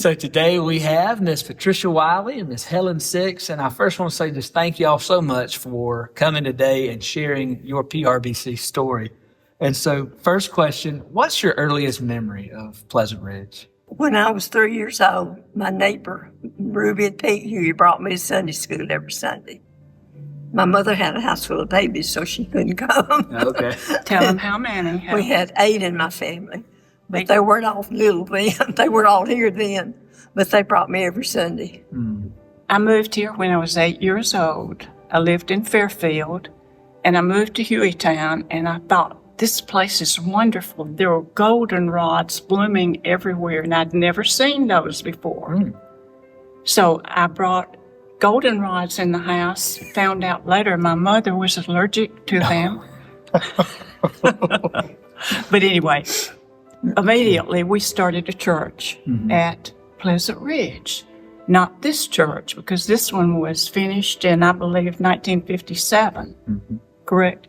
So today we have Miss Patricia Wiley and Miss Helen Six. And I first want to say just thank you all so much for coming today and sharing your PRBC story. And so first question, what's your earliest memory of Pleasant Ridge? When I was 3 years old, my neighbor, Ruby and Pete Huey, brought me to Sunday school every Sunday. My mother had a house full of babies, so she couldn't come. Okay. Tell them how many. We had 8 in my family, but they weren't all little then. They were all here then, but they brought me every Sunday. I moved here when I was 8 years old. I lived in Fairfield, and I moved to Hueytown, and I thought, this place is wonderful. There were goldenrods blooming everywhere, and I'd never seen those before. So I brought goldenrods in the house, found out later my mother was allergic to them. But anyway, immediately we started a church at Pleasant Ridge. Not this church, because this one was finished in, I believe, 1957. Correct?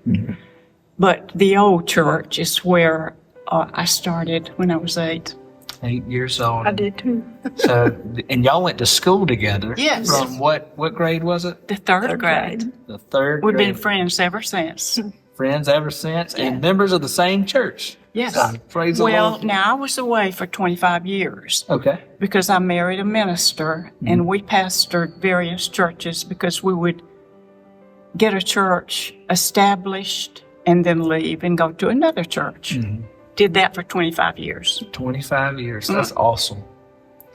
But the old church is where I started when I was 8. 8 years old. I did too. So, and y'all went to school together. Yes. From what grade was it? The third grade. The third We've grade. been friends ever since. Friends ever since, and members of the same church. Yes. So, praise the Well, Lord. now I was away for 25 years Okay. because I married a minister, and we pastored various churches because we would get a church established and then leave and go to another church. Did that for 25 years. 25 years. That's awesome.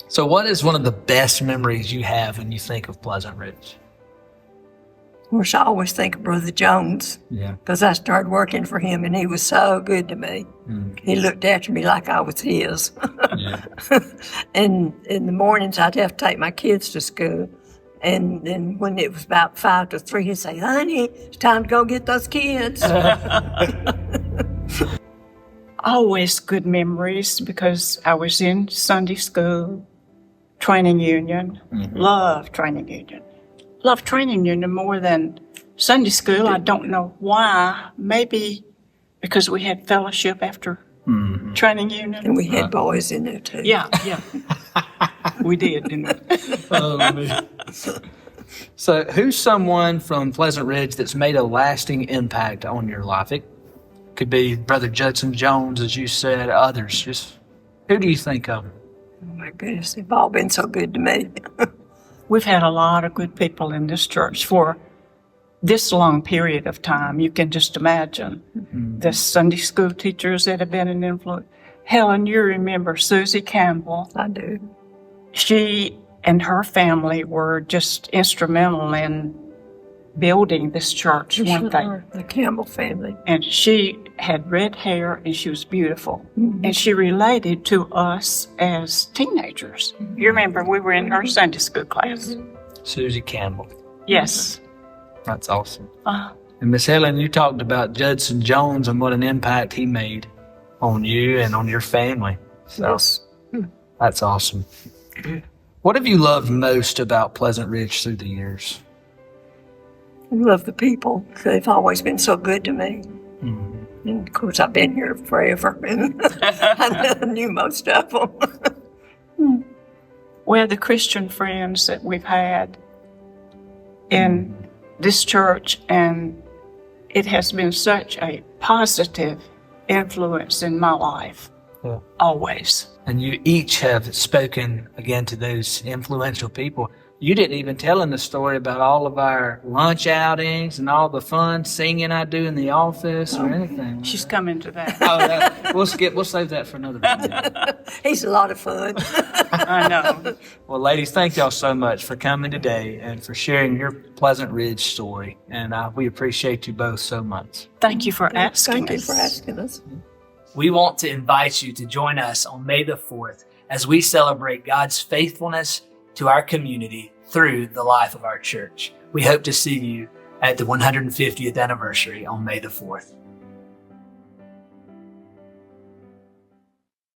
So what is one of the best memories you have when you think of Pleasant Ridge? Of course, I always think of Brother Jones, Yeah. because I started working for him, and he was so good to me. He looked after me like I was his. Yeah. And in the mornings, I'd have to take my kids to school. And then when it was about 5 to 3, he'd say, honey, it's time to go get those kids. Always good memories because I was in Sunday school, training union, love training union. Love training union more than Sunday school. I don't know why. Maybe because we had fellowship after training union. And we had boys in there too. Yeah. We did, didn't we? Oh, man. So who's someone from Pleasant Ridge that's made a lasting impact on your life? It could be Brother Judson Jones, as you said, others. Just who do you think of? Oh my goodness, they've all been so good to me. We've had a lot of good people in this church for this long period of time. You can just imagine the Sunday school teachers that have been an influence. Helen, you remember Susie Campbell. I do. She and her family were just instrumental in building this church, weren't they? The Campbell family. And she had red hair and she was beautiful. And she related to us as teenagers. You remember we were in her Sunday school class. Susie Campbell. Yes. That's awesome. Uh, And Miss Helen, you talked about Judson Jones and what an impact he made on you and on your family. So Yes. that's awesome. What have you loved most about Pleasant Ridge through the years? I love the people. They've always been so good to me. And of course, I've been here forever, and I knew most of them. well, the Christian friends that we've had in this church, and it has been such a positive influence in my life. Yeah. Always. And you each have spoken again to those influential people. You didn't even tell in the story about all of our lunch outings and all the fun singing I do in the office or anything. She's coming to that. We'll save that for another video. He's a lot of fun. I know. Well, ladies, thank y'all so much for coming today and for sharing your Pleasant Ridge story. And we appreciate you both so much. Thank you for asking Thank you us. for asking us. We want to invite you to join us on May the 4th as we celebrate God's faithfulness to our community through the life of our church. We hope to see you at the 150th anniversary on May the 4th.